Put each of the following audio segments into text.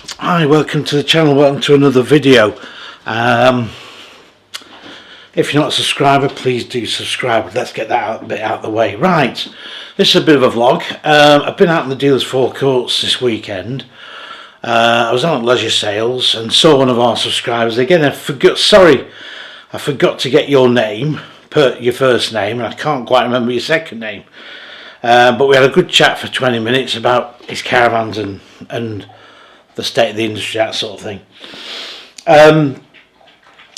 Hi, welcome to the channel, welcome to another video. If you're not a subscriber, please do subscribe. Let's get that bit out of the way. Right, this is a bit of a vlog. I've been out in the dealers forecourts this weekend. I was on at leisure sales and saw one of our subscribers. Again, I forgot to get your name, your first name, and I can't quite remember your second name. But we had a good chat for 20 minutes about his caravans and the state of the industry, that sort of thing.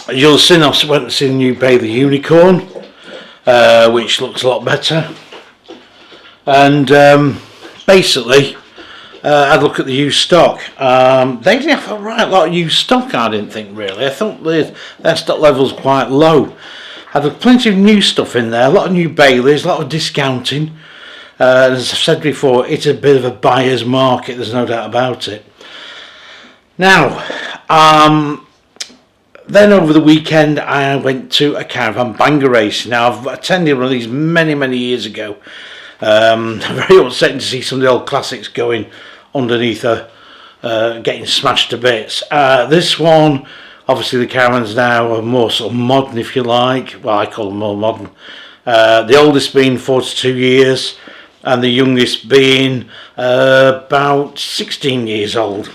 You'll have seen, I went to see the new Bay the Unicorn, which looks a lot better. And basically, I had a look at the used stock. They didn't have a lot of used stock, I didn't think, really. I thought their stock levels were quite low. Had plenty of new stuff in there, a lot of new Baileys, a lot of discounting. As I've said before, it's a bit of a buyer's market, there's no doubt about it. Now, then over the weekend I went to a caravan banger race. Now, I've attended one of these many years ago. Very upsetting to see some of the old classics going underneath getting smashed to bits. This one, obviously the caravans now are more sort of modern, if you like. Well, I call them more modern. The oldest being 42 years and the youngest being about 16 years old.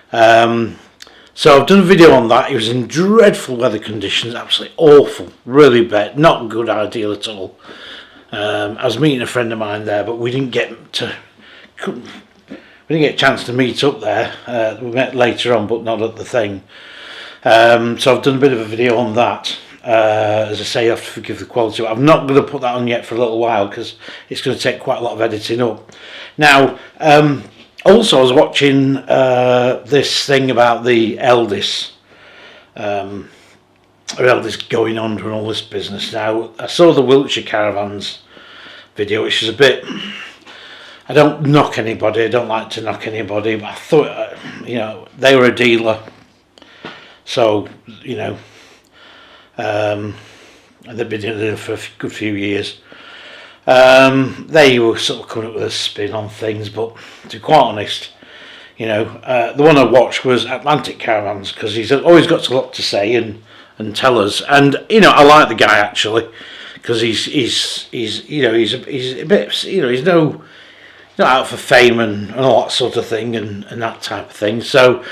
So I've done a video on that. It was in dreadful weather conditions, absolutely awful, really bad, not a good ideal at all. I was meeting a friend of mine there, but we didn't get a chance to meet up there. We met later on, but not at the thing. So I've done a bit of a video on that. As I say, you have to forgive the quality. I'm not going to put that on yet for a little while because it's going to take quite a lot of editing up. Now, also I was watching this thing about the Elddis, Elddis going under and all this business. Now, I saw the Wiltshire Caravans video, which is a bit, I don't knock anybody, I don't like to knock anybody, but I thought, they were a dealer, so, and they've been in there for a good few years. They were sort of coming up with a spin on things, but to be quite honest, the one I watched was Atlantic Caravans, because he's always got a lot to say and tell us, and I like the guy actually, because he's a bit, he's not out for fame and all that sort of thing and that type of thing. So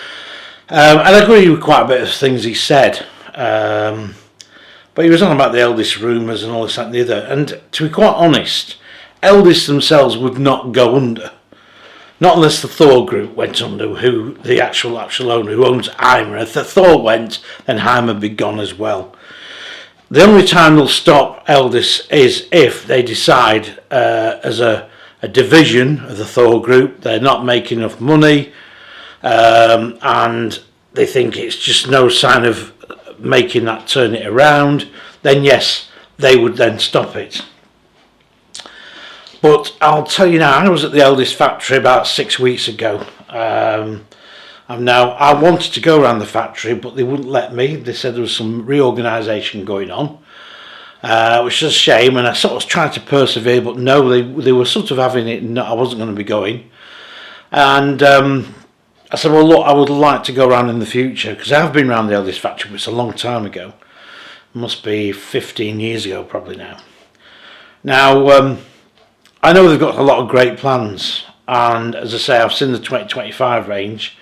and I agree with quite a bit of things he said. But he was on about the Elddis rumours and all this, that and the other. And to be quite honest, Elddis themselves would not go under. Not unless the Thor group went under, who the actual owner, who owns Heimer. If the Thor went, then Heimer would be gone as well. The only time they'll stop Elddis is if they decide, as a division of the Thor group, they're not making enough money, and they think it's just no sign of making that turn it around, then yes, they would then stop it. But I'll tell you now, I was at the Elddis factory about 6 weeks ago. I wanted to go around the factory, but they wouldn't let me. They said there was some reorganisation going on, which is a shame, and I sort of tried to persevere, but no, they were sort of having it, and I wasn't going to be going. And I said, well, look, I would like to go around in the future, because I have been around the Elddis factory, but it's a long time ago. It must be 15 years ago probably now. Now, I know they've got a lot of great plans, and as I say, I've seen the 2025 range,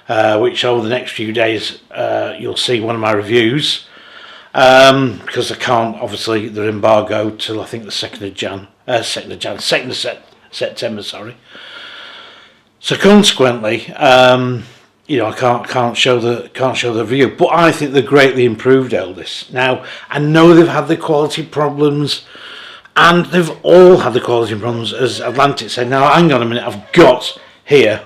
which over the next few days you'll see one of my reviews, because I can't, obviously, they're embargoed till I think the 2nd of September, sorry. So consequently, I can't show the review, but I think they're greatly improved, Elddis. Now, I know they've had the quality problems, and they've all had the quality problems, as Atlantic said. Now, hang on a minute, I've got here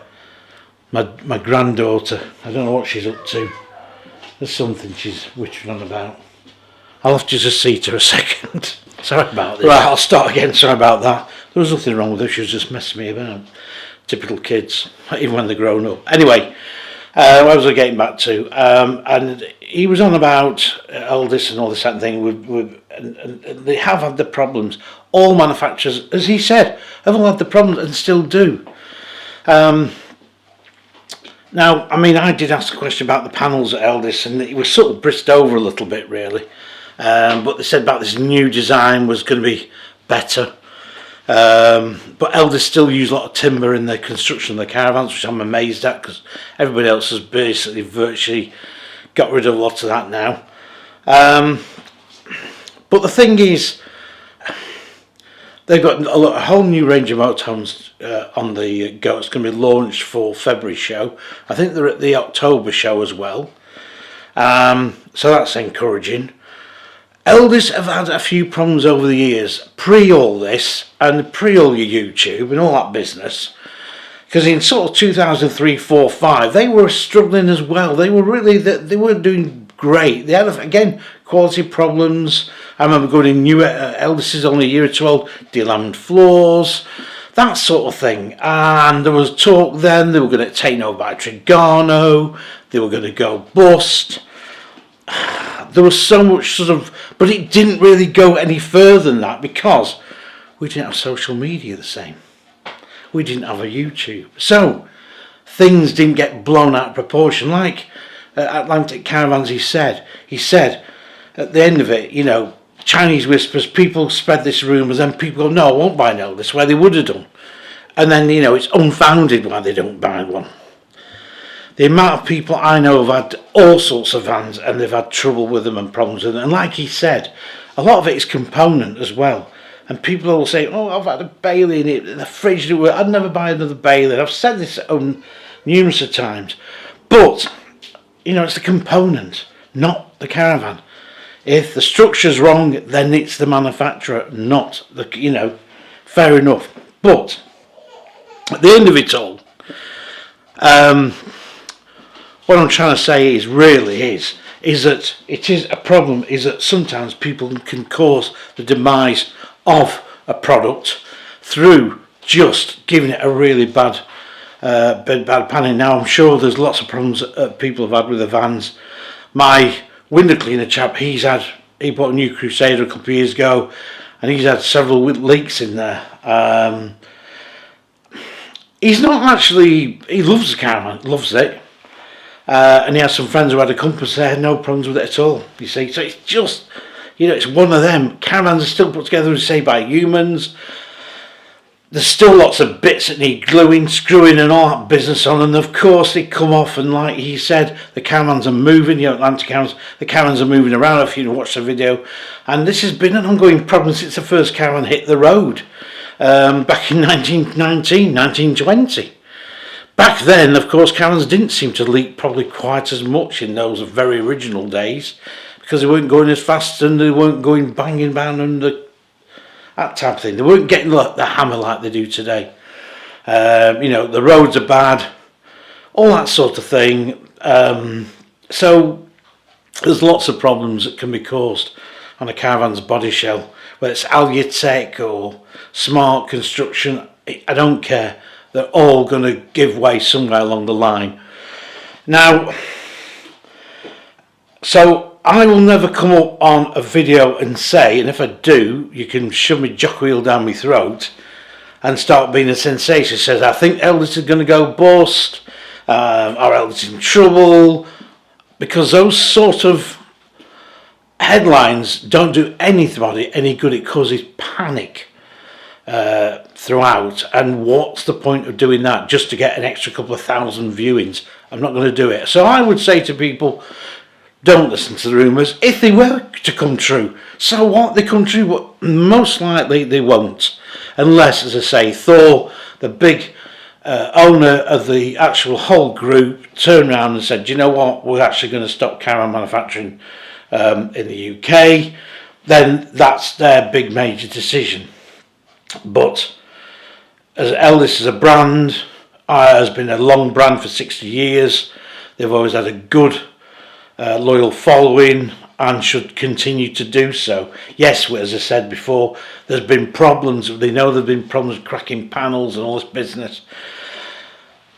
my granddaughter. I don't know what she's up to. There's something she's whittering on about. I'll have to just see to her a second. Sorry about this. Right, I'll start again. Sorry about that. There was nothing wrong with her. She was just messing me about. Typical kids, even when they're grown up. Anyway, what was I getting back to? And he was on about Elddis and all this kind of thing. And they have had the problems. All manufacturers, as he said, have all had the problems and still do. Now, I mean, I did ask a question about the panels at Elddis, and it was sort of brisked over a little bit, really. But they said about this new design was going to be better. But Elddis still use a lot of timber in the construction of the caravans, which I'm amazed at, because everybody else has basically virtually got rid of a lot of that now. But the thing is, they've got a whole new range of motorhomes on the go. It's going to be launched for February show. I think they're at the October show as well. So that's encouraging. Elddis have had a few problems over the years, pre all this and pre all your YouTube and all that business. Because in sort of 2003, 4, 5, they were struggling as well. They weren't doing great. They had, again, quality problems. I remember going in new Elddis is only a year or two old, delamined floors, that sort of thing. And there was talk then they were going to get taken over by Trigano, they were going to go bust. There was so much sort of, but it didn't really go any further than that because we didn't have social media the same. We didn't have a YouTube. So things didn't get blown out of proportion. Like Atlantic Caravans, he said at the end of it, you know, Chinese whispers, people spread this rumours, and people go, no, I won't buy an Elddis, where they would have done. And then, you know, it's unfounded why they don't buy one. The amount of people I know have had all sorts of vans and they've had trouble with them and problems with them. And like he said, a lot of it is component as well. And people will say, oh, I've had a Bailey in it, in the fridge. I'd never buy another Bailey. I've said this numerous of times. But, you know, it's the component, not the caravan. If the structure's wrong, then it's the manufacturer, not the, you know, fair enough. But at the end of it all, what I'm trying to say is that it is a problem, is that sometimes people can cause the demise of a product through just giving it a really bad panning. Now, I'm sure there's lots of problems that people have had with the vans. My window cleaner chap, he bought a new Crusader a couple of years ago, and he's had several leaks in there. He's not actually, he loves the caravan, loves it. And he has some friends who had a Compass there, no problems with it at all, you see. So it's just, you know, it's one of them. Caravans are still put together, say, by humans. There's still lots of bits that need gluing, screwing and all that business on, and of course they come off, and like he said, the caravans are moving, you know, Atlantic caravans, the caravans are moving around if you watch the video, and this has been an ongoing problem since the first caravan hit the road, back in 1919, 1920. Back then, of course, caravans didn't seem to leak probably quite as much in those very original days because they weren't going as fast and they weren't going banging down under that type of thing. They weren't getting the hammer like they do today. You know, the roads are bad, all that sort of thing. So there's lots of problems that can be caused on a caravan's body shell, whether it's Alutech or Smart Construction, I don't care. They're all going to give way somewhere along the line. Now, so I will never come up on a video and say, and if I do, you can shove me jock wheel down my throat and start being a sensation. Says, I think Elddis is going to go bust, or Elddis is in trouble, because those sort of headlines don't do anybody any good. It causes panic throughout, and what's the point of doing that just to get an extra couple of thousand viewings? I'm not going to do it. So I would say to people, don't listen to the rumours. If they were to come true, so what? They come true, but most likely they won't, unless, as I say, Thor, the big owner of the actual whole group, turned around and said, do you know what, we're actually going to stop caravan manufacturing in the UK. Then that's their big major decision. But as Elddis is a brand, has been a long brand for 60 years. They've always had a good loyal following and should continue to do so. Yes, as I said before, there's been problems. They know there's been problems cracking panels and all this business.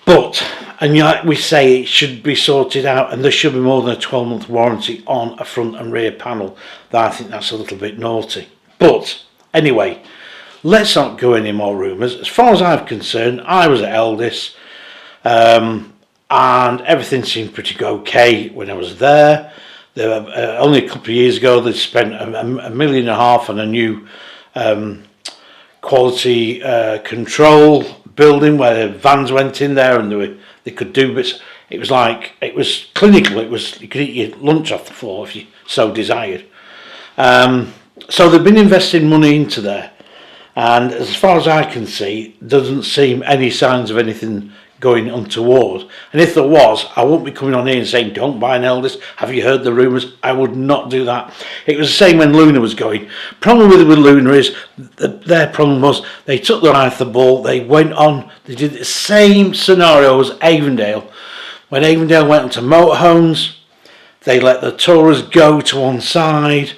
But, and like we say, it should be sorted out, and there should be more than a 12-month warranty on a front and rear panel. I think that's a little bit naughty. But anyway, let's not go any more rumours. As far as I'm concerned, I was at Elddis. and everything seemed pretty okay when I was there. Only a couple of years ago they spent $1.5 million on a new quality control building where vans went in there and they could do bits. It was clinical. You could eat your lunch off the floor if you so desired. So they've been investing money into there, and as far as I can see, doesn't seem any signs of anything going untoward. And if there was, I wouldn't be coming on here and saying, don't buy an Elddis. Have you heard the rumours? I would not do that. It was the same when Luna was going. Problem with Luna is, their problem was, they took their eye off the ball, they went on, they did the same scenario as Avondale. When Avondale went onto motorhomes, they let the tourers go to one side.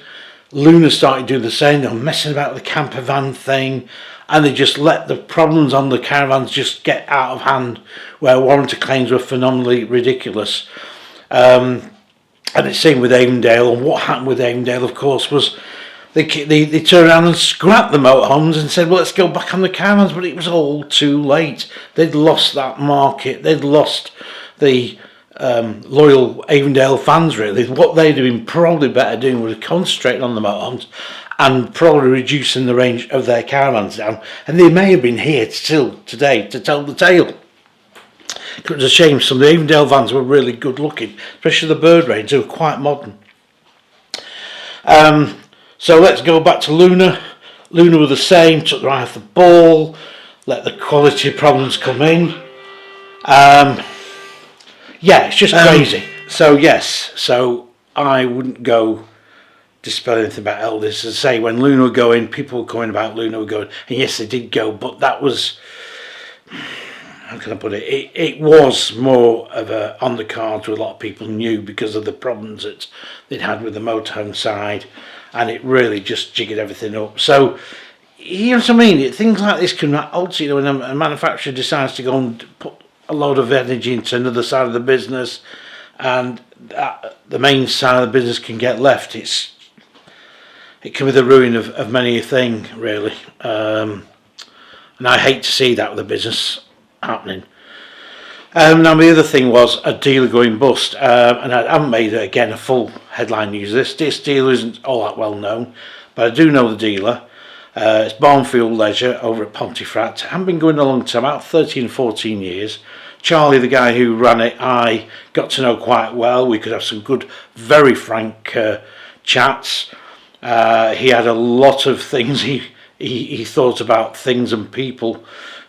Luna started doing the same. They were messing about with the camper van thing, and they just let the problems on the caravans just get out of hand, where warranty claims were phenomenally ridiculous. And it's same with Avondale. And what happened with Avondale, of course, was they turned around and scrapped the motorhomes and said, well, let's go back on the caravans, but it was all too late. They'd lost that market. They'd lost the loyal Avondale fans, really. What they'd have been probably better doing was concentrating on the motorhomes and probably reducing the range of their caravans down. And they may have been here still today to tell the tale. It was a shame. Some of the Avondale vans were really good looking, especially the Bird range. They were quite modern. So let's go back to Luna. Luna were the same, took their eye off the ball, let the quality problems come in. Yeah, it's just crazy. So yes, so I wouldn't go dispel anything about Elddis. As I say, when Luna were going, people were coming about Luna were going, and yes, they did go, but that was, how can I put it? It was more of a on the cards with a lot of people knew because of the problems that they'd had with the motorhome side, and it really just jiggered everything up. So, you know what I mean? Things like this can alter, you know, when a manufacturer decides to go and put a lot of energy into another side of the business, and the main side of the business can get left. It can be the ruin of many a thing, really. And I hate to see that with the business happening. Now the other thing was a dealer going bust, and I haven't made again a full headline news of this. This dealer isn't all that well known, but I do know the dealer. It's Barnfield Leisure over at Pontefract. I haven't been going a long time, about 13 or 14 years. Charlie, the guy who ran it, I got to know quite well. We could have some good, very frank chats. He had a lot of things he thought about things and people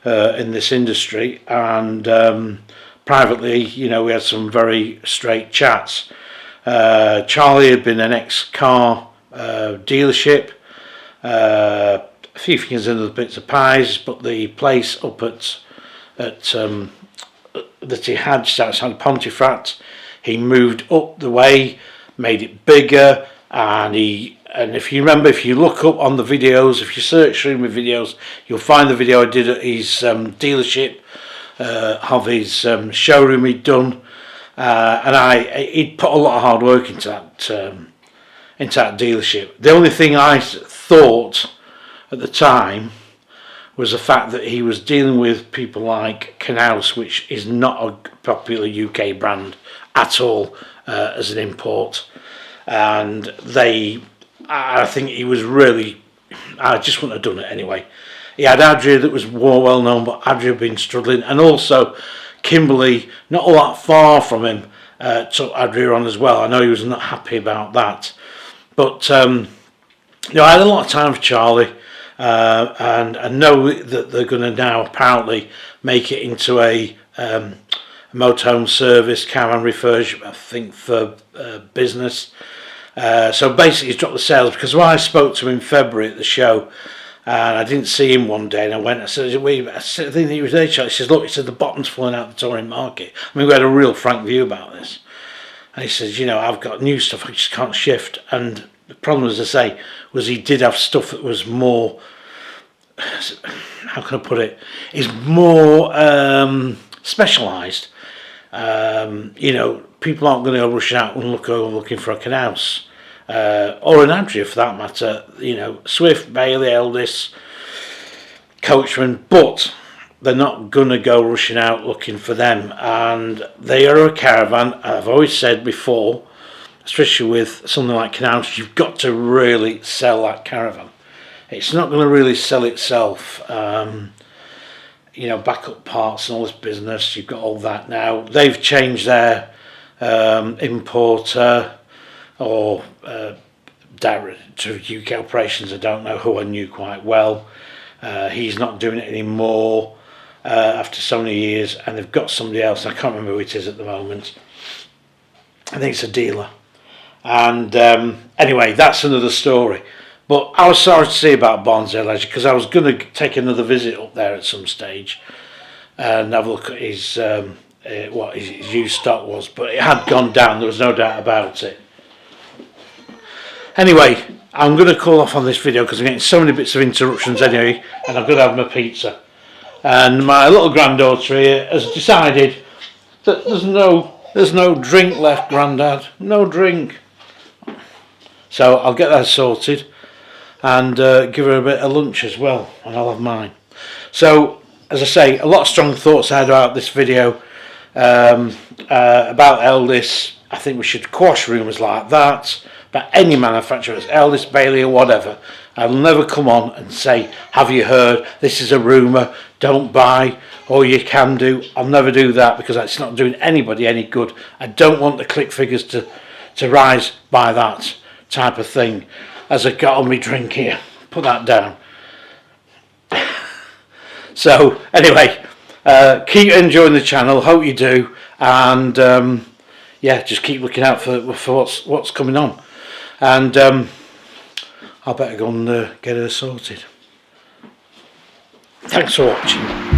in this industry, and privately, you know, we had some very straight chats. Charlie had been an ex-car dealership, a few things in the bits of pies, but the place up at that he had just outside Pontefract, he moved up the way, made it bigger, and if you remember, if you look up on the videos, if you search through my videos, you'll find the video I did at his dealership, of his showroom he'd done, and he'd put a lot of hard work into that dealership. The only thing I thought at the time was the fact that he was dealing with people like Knaus, which is not a popular UK brand at all as an import, and I think he was really, I just wouldn't have done it anyway. He had Adria that was more well known, but Adria had been struggling, and also Kimberley, not all that far from him, took Adria on as well. I know he was not happy about that, but you know, I had a lot of time for Charlie, and I know that they're going to now apparently make it into a motorhome service, caravan refurbishment, I think, for business. So basically he's dropped the sales, because when I spoke to him in February at the show, and I didn't see him one day, and I said, I think he was there. He says, look, he said, the bottom's falling out of the touring market. I mean, we had a real frank view about this. And he says, you know, I've got new stuff, I just can't shift. And the problem, as I say, was he did have stuff that was more, how can I put it, is more specialised. You know, people aren't going to go rushing out and looking for a Knaus, or an Adria for that matter. You know, Swift, Bailey, Elddis, Coachman, but they're not gonna go rushing out looking for them, and they are a caravan. I've always said before, especially with something like canals, you've got to really sell that caravan. It's not going to really sell itself. You know, backup parts and all this business, you've got all that now. They've changed their importer or director of UK operations. I don't know, who I knew quite well. He's not doing it anymore after so many years, and they've got somebody else. I can't remember who it is at the moment. I think it's a dealer. And anyway, that's another story. But I was sorry to see about Barnsley Leisure, because I was going to take another visit up there at some stage and have a look at his what his used stock was, but it had gone down. There was no doubt about it. Anyway, I'm going to call off on this video because I'm getting so many bits of interruptions anyway, and I've got to have my pizza. And my little granddaughter here has decided that there's no drink left, Grandad. No drink. So I'll get that sorted and give her a bit of lunch as well, and I'll have mine. So, as I say, a lot of strong thoughts I had about this video about Elddis. I think we should quash rumours like that about any manufacturer, Elddis, Bailey or whatever. I'll never come on and say, have you heard, this is a rumour, don't buy, or you can do. I'll never do that, because it's not doing anybody any good. I don't want the click figures to rise by that type of thing. As I got on my drink here, put that down. So anyway, keep enjoying the channel, hope you do, and yeah, just keep looking out for what's coming on. And I better go and get her sorted. Thanks for watching.